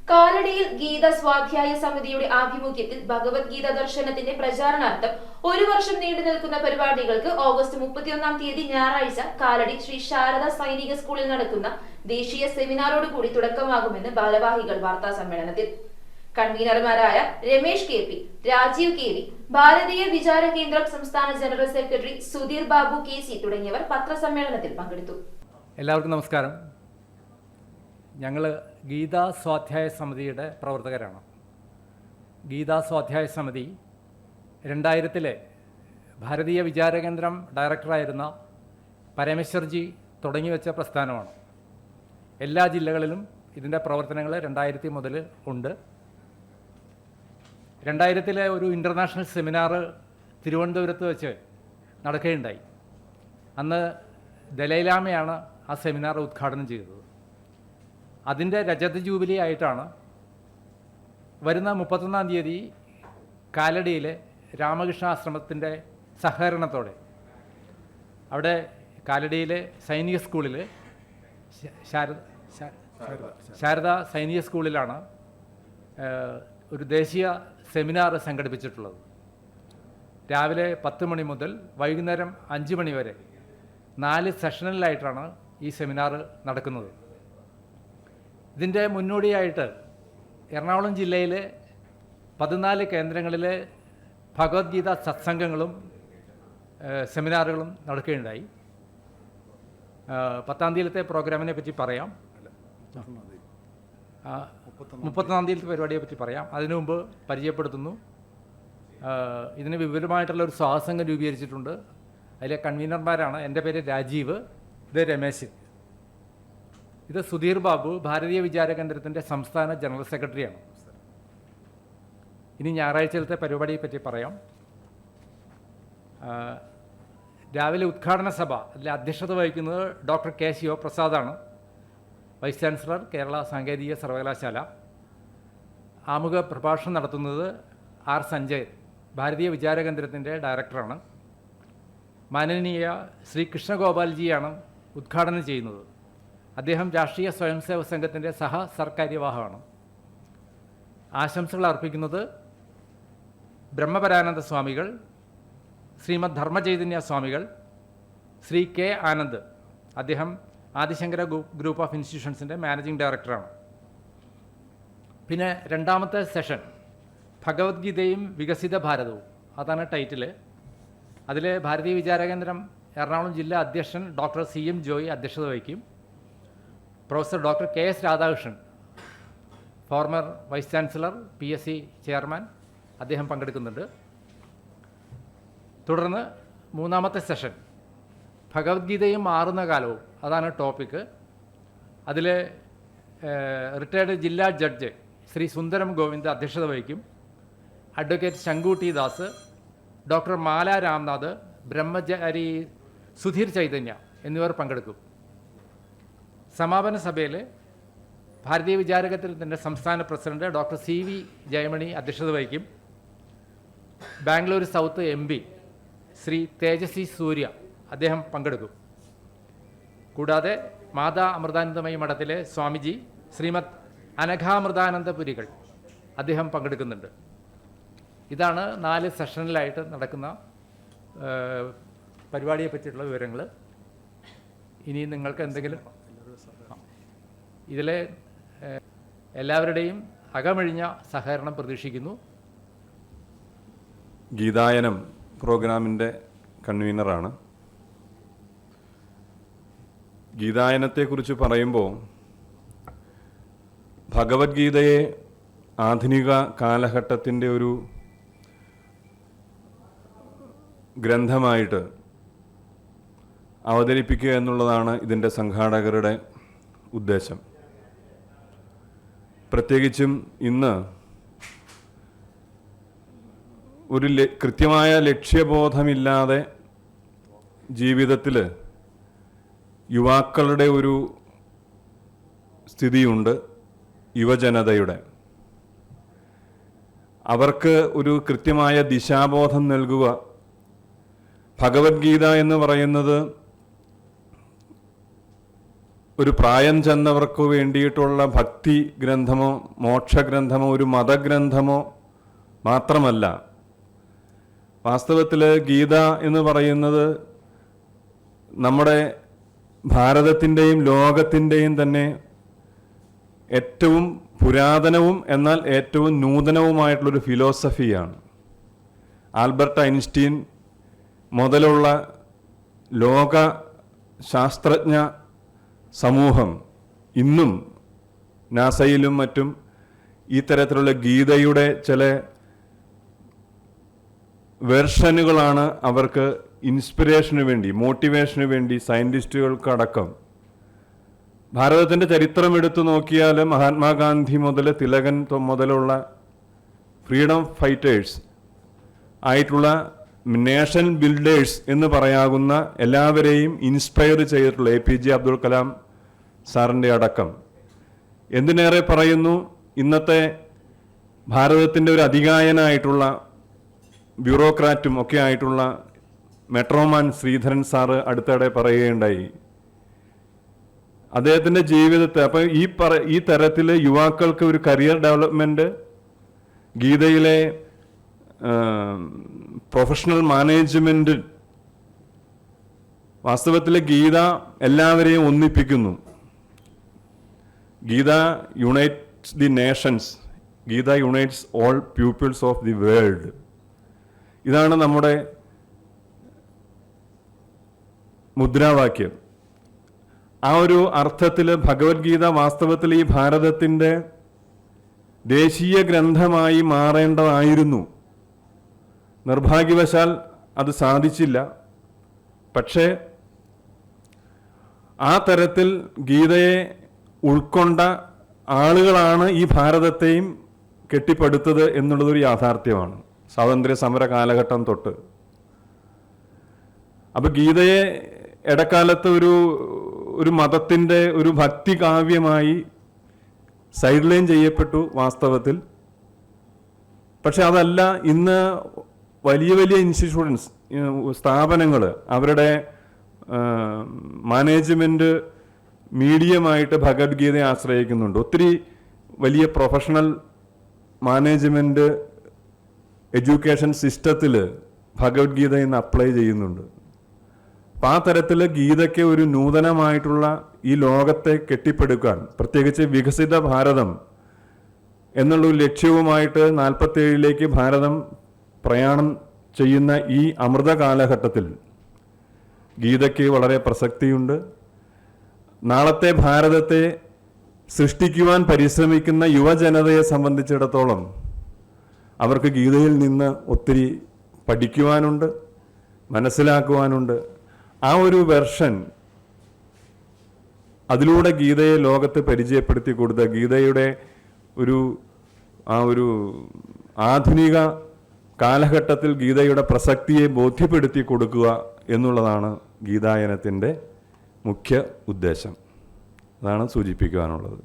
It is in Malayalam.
കാലടിയിൽ ഗീത സ്വാധ്യായ സമിതിയുടെ ആഭിമുഖ്യത്തിൽ ഭഗവത്ഗീത ദർശനത്തിന്റെ പ്രചാരണാർത്ഥം ഒരു വർഷം നീണ്ടു നിൽക്കുന്ന പരിപാടികൾക്ക് ഓഗസ്റ്റ് 31 ഞായറാഴ്ച കാലടി ശ്രീ ശാരദ സൈനിക സ്കൂളിൽ നടക്കുന്ന ദേശീയ സെമിനാറോടുകൂടി തുടക്കമാകുമെന്ന് ഭാരവാഹികൾ വാർത്താ സമ്മേളനത്തിൽ. കൺവീനർമാരായ Ramesh K P, Rajeev K V, Bharatiya Vichara Kendram സംസ്ഥാന general secretary Sudheer Babu K C തുടങ്ങിയവർ പത്രസമ്മേളനത്തിൽ പങ്കെടുത്തു. എല്ലാവർക്കും നമസ്കാരം. ഞങ്ങൾ ഗീതാ സ്വാധ്യായ സമിതിയുടെ പ്രവർത്തകരാണ്. ഗീതാ സ്വാധ്യായ സമിതി 2000 ഭാരതീയ വിചാരകേന്ദ്രം ഡയറക്ടറായിരുന്ന പരമേശ്വർജി തുടങ്ങിവെച്ച പ്രസ്ഥാനമാണ്. എല്ലാ ജില്ലകളിലും ഇതിൻ്റെ പ്രവർത്തനങ്ങൾ 2000 മുതൽ ഉണ്ട്. 2000 ഒരു ഇൻ്റർനാഷണൽ സെമിനാർ തിരുവനന്തപുരത്ത് വെച്ച് നടക്കുകയുണ്ടായി. അന്ന് ദലൈലാമയാണ് ആ സെമിനാർ ഉദ്ഘാടനം ചെയ്തത്. അതിൻ്റെ രജത ജൂബിലി ആയിട്ടാണ് വരുന്ന 31 കാലടിയിലെ രാമകൃഷ്ണ ആശ്രമത്തിൻ്റെ സഹകരണത്തോടെ അവിടെ കാലടിയിലെ സൈനിക സ്കൂളിൽ ശാരദ സൈനിക സ്കൂളിലാണ് ഒരു ദേശീയ സെമിനാർ സംഘടിപ്പിച്ചിട്ടുള്ളത്. രാവിലെ 10 മണി മുതൽ വൈകുന്നേരം 5 മണി വരെ 4 സെഷനിലായിട്ടാണ് ഈ സെമിനാർ നടക്കുന്നത്. ഇതിൻ്റെ മുന്നോടിയായിട്ട് എറണാകുളം ജില്ലയിലെ 14 കേന്ദ്രങ്ങളിലെ ഭഗവത്ഗീത സത്സംഗങ്ങളും സെമിനാറുകളും നടക്കുകയുണ്ടായി. 10 പ്രോഗ്രാമിനെ പറ്റി പറയാം, 31 പരിപാടിയെ പറ്റി പറയാം. അതിനു മുമ്പ് പരിചയപ്പെടുത്തുന്നു. ഇതിന് വിപുലമായിട്ടുള്ള ഒരു സ്വാസംഗം രൂപീകരിച്ചിട്ടുണ്ട്. അതിലെ കൺവീനർമാരാണ് എൻ്റെ പേര് രാജീവ്, ഇത് രമേശ്, ഇത് സുധീർ ബാബു, ഭാരതീയ വിചാര കേന്ദ്രത്തിൻ്റെ സംസ്ഥാന ജനറൽ സെക്രട്ടറിയാണ്. ഇനി ഞായറാഴ്ചത്തെ പരിപാടിയെ പറ്റി പറയാം. രാവിലെ ഉദ്ഘാടന സഭ, അതിൽ അധ്യക്ഷത വഹിക്കുന്നത് ഡോക്ടർ കെ ശിവപ്രസാദാണ്, വൈസ് ചാൻസലർ, കേരള സാങ്കേതിക സർവകലാശാല. ആമുഖ പ്രഭാഷണം നടത്തുന്നത് ആർ സഞ്ജയ്, ഭാരതീയ വിചാര കേന്ദ്രത്തിൻ്റെ ഡയറക്ടറാണ്. മാനനീയ ശ്രീ കൃഷ്ണഗോപാൽജിയാണ് ഉദ്ഘാടനം ചെയ്യുന്നത്. അദ്ദേഹം രാഷ്ട്രീയ സ്വയംസേവക സംഘത്തിൻ്റെ സഹസർക്കാര്യവാഹമാണ്. ആശംസകൾ അർപ്പിക്കുന്നത് ബ്രഹ്മപരാനന്ദ സ്വാമികൾ, ശ്രീമദ് ധർമ്മചൈതന്യ സ്വാമികൾ, ശ്രീ കെ ആനന്ദ്, അദ്ദേഹം ആദിശങ്കര ഗ്രൂപ്പ് ഓഫ് ഇൻസ്റ്റിറ്റ്യൂഷൻസിൻ്റെ മാനേജിംഗ് ഡയറക്ടറാണ്. പിന്നെ രണ്ടാമത്തെ സെഷൻ ഭഗവത്ഗീതയും വികസിത ഭാരതവും, അതാണ് ടൈറ്റില്. അതിൽ ഭാരതീയ വിചാരകേന്ദ്രം എറണാകുളം ജില്ലാ അധ്യക്ഷൻ ഡോക്ടർ CM ജോയി അധ്യക്ഷത വഹിക്കും. Professor doctor KS Radhakrishnan, former vice chancellor, PSC chairman, അദ്ദേഹം പങ്കെടുക്കുന്നുണ്ട്. തുടർന്ന് മൂന്നാമത്തെ സെഷൻ ഭഗവത്ഗീതയും മാറുന്ന കാലവും, അതാണ് ടോപ്പിക്ക്. അതിൽ റിട്ടയർഡ് ജില്ലാ ജഡ്ജ് ശ്രീ സുന്ദരം ഗോവിന്ദ് അധ്യക്ഷത വഹിക്കും. അഡ്വക്കേറ്റ് ശങ്കുട്ടി ദാസ്, ഡോക്ടർ മാല രാംനാഥ്, ബ്രഹ്മചാരി സുധീർ ചൈതന്യ എന്നിവർ പങ്കെടുക്കും. സമാപന സഭയിൽ ഭാരതീയ വിചാരകേന്ദ്രത്തിൻ്റെ സംസ്ഥാന പ്രസിഡന്റ് ഡോക്ടർ CV ജയമണി അധ്യക്ഷത വഹിക്കും. ബാംഗ്ലൂർ സൗത്ത് MP ശ്രീ തേജസ്വി സൂര്യ, അദ്ദേഹം പങ്കെടുക്കും. കൂടാതെ മാതാ അമൃതാനന്ദമയി മഠത്തിലെ സ്വാമിജി ശ്രീമദ് അനഘാമൃതാനന്ദപുരികൾ, അദ്ദേഹം പങ്കെടുക്കുന്നുണ്ട്. ഇതാണ് 4 സെഷനിലായിട്ട് നടക്കുന്ന പരിപാടിയെ പറ്റിയിട്ടുള്ള വിവരങ്ങൾ. ഇനി നിങ്ങൾക്ക് എന്തെങ്കിലും ഇതിലെ എല്ലാവരുടെയും അകമഴിഞ്ഞ സഹകരണം പ്രതീക്ഷിക്കുന്നു. ഗീതായനം പ്രോഗ്രാമിൻ്റെ കൺവീനറാണ്. ഗീതായനത്തെക്കുറിച്ച് പറയുമ്പോൾ ഭഗവത്ഗീതയെ ആധുനിക കാലഘട്ടത്തിൻ്റെ ഒരു ഗ്രന്ഥമായിട്ട് അവതരിപ്പിക്കുക എന്നുള്ളതാണ് ഇതിൻ്റെ സംഘാടകരുടെ ഉദ്ദേശം. പ്രത്യേകിച്ചും ഇന്ന് ഒരു കൃത്യമായ ലക്ഷ്യബോധമില്ലാതെ ജീവിതത്തിൽ യുവാക്കളുടെ ഒരു സ്ഥിതിയുണ്ട്, യുവജനതയുടെ. അവർക്ക് ഒരു കൃത്യമായ ദിശാബോധം നൽകുക, ഭഗവത്ഗീത എന്ന് പറയുന്നത് ഒരു പ്രായം ചെന്നവർക്ക് വേണ്ടിയിട്ടുള്ള ഭക്തി ഗ്രന്ഥമോ മോക്ഷഗ്രന്ഥമോ ഒരു മതഗ്രന്ഥമോ മാത്രമല്ല. വാസ്തവത്തിൽ ഗീത എന്ന് പറയുന്നത് നമ്മുടെ ഭാരതത്തിൻ്റെയും ലോകത്തിൻ്റെയും തന്നെ ഏറ്റവും പുരാതനവും എന്നാൽ ഏറ്റവും നൂതനവുമായിട്ടുള്ളൊരു ഫിലോസഫിയാണ്. ആൽബർട്ട് ഐൻസ്റ്റീൻ മുതലുള്ള ലോക ശാസ്ത്രജ്ഞ സമൂഹം ഇന്നും നാസയിലും മറ്റും ഈ തരത്തിലുള്ള ഗീതയുടെ ചില വെർഷനുകളാണ് അവർക്ക് ഇൻസ്പിറേഷന് വേണ്ടി, മോട്ടിവേഷന് വേണ്ടി സയൻറ്റിസ്റ്റുകൾക്കടക്കം. ഭാരതത്തിൻ്റെ ചരിത്രം എടുത്തു നോക്കിയാൽ മഹാത്മാഗാന്ധി മുതൽ തിലകൻ മുതലുള്ള ഫ്രീഡം ഫൈറ്റേഴ്സ് ആയിട്ടുള്ള നേഷൻ ബിൽഡേഴ്സ് എന്ന് പറയാവുന്ന എല്ലാവരെയും ഇൻസ്പയർ ചെയ്തിട്ടുള്ള APJ അബ്ദുൽ കലാം സാറിൻ്റെ അടക്കം. എന്തിനേറെ പറയുന്നു, ഇന്നത്തെ ഭാരതത്തിൻ്റെ ഒരു അതികായനായിട്ടുള്ള ബ്യൂറോക്രാറ്റും ഒക്കെ ആയിട്ടുള്ള മെട്രോമാൻ ശ്രീധരൻ സാറ് അടുത്തിടെ പറയുകയുണ്ടായി, അദ്ദേഹത്തിൻ്റെ ജീവിതത്തെ അപ്പോൾ ഈ തരത്തിൽ യുവാക്കൾക്ക് ഒരു കരിയർ ഡെവലപ്മെൻറ്റ്, ഗീതയിലെ പ്രൊഫഷണൽ മാനേജ്മെൻറ്റ്, വാസ്തവത്തിൽ ഗീത എല്ലാവരെയും ഒന്നിപ്പിക്കുന്നു. Gita unites the nations, Gita unites all peoples of the world. ഇതാണ് നമ്മുടെ മുദ്രാവാക്യം. ആ ഒരു അർത്ഥത്തിൽ ഭഗവത്ഗീത വാസ്തവത്തിൽ ഈ ഭാരതത്തിൻ്റെ ദേശീയ ഗ്രന്ഥമായി മാറേണ്ടതായിരുന്നു. നിർഭാഗ്യവശാൽ അത് സാധിച്ചില്ല. പക്ഷേ ആ തരത്തിൽ ഗീതയെ ഉൾക്കൊണ്ട ആളുകളാണ് ഈ ഭാരതത്തെയും കെട്ടിപ്പടുത്തത് എന്നുള്ളതൊരു യാഥാർത്ഥ്യമാണ് സ്വാതന്ത്ര്യ സമര കാലഘട്ടം തൊട്ട്. അപ്പോൾ ഗീതയെ ഇടക്കാലത്ത് ഒരു മതത്തിൻ്റെ ഒരു ഭക്തി കാവ്യമായി സൈഡ് ലൈൻ ചെയ്യപ്പെട്ടു വാസ്തവത്തിൽ. പക്ഷെ അതല്ല, ഇന്ന് വലിയ വലിയ ഇൻസ്റ്റിറ്റ്യൂഷൻസ്, സ്ഥാപനങ്ങൾ അവരുടെ മാനേജ്മെൻറ്റ് മീഡിയമായിട്ട് ഭഗവത്ഗീതയെ ആശ്രയിക്കുന്നുണ്ട്. ഒത്തിരി വലിയ പ്രൊഫഷണൽ മാനേജ്മെൻറ്റ് എഡ്യൂക്കേഷൻ സിസ്റ്റത്തിൽ ഭഗവത്ഗീത ഇന്ന് അപ്ലൈ ചെയ്യുന്നുണ്ട്. അപ്പം ആ തരത്തിൽ ഗീതയ്ക്ക് ഒരു നൂതനമായിട്ടുള്ള ഈ ലോകത്തെ കെട്ടിപ്പടുക്കാൻ, പ്രത്യേകിച്ച് വികസിത ഭാരതം എന്നുള്ളൊരു ലക്ഷ്യവുമായിട്ട് 47-ലേക്ക് ഭാരതം പ്രയാണം ചെയ്യുന്ന ഈ അമൃത കാലഘട്ടത്തിൽ ഗീതയ്ക്ക് വളരെ പ്രസക്തിയുണ്ട്. നാളത്തെ ഭാരതത്തെ സൃഷ്ടിക്കുവാൻ പരിശ്രമിക്കുന്ന യുവജനതയെ സംബന്ധിച്ചിടത്തോളം അവർക്ക് ഗീതയിൽ നിന്ന് ഒത്തിരി പഠിക്കുവാനുണ്ട്, മനസ്സിലാക്കുവാനുണ്ട്. ആ ഒരു വെർഷൻ, അതിലൂടെ ഗീതയെ ലോകത്ത് പരിചയപ്പെടുത്തി കൊടുത്ത, ഗീതയുടെ ഒരു ആധുനിക കാലഘട്ടത്തിൽ ഗീതയുടെ പ്രസക്തിയെ ബോധ്യപ്പെടുത്തി കൊടുക്കുക എന്നുള്ളതാണ് ഗീതായനത്തിൻ്റെ മുഖ്യ ഉദ്ദേശം. അതാണ് സൂചിപ്പിക്കുവാനുള്ളത്.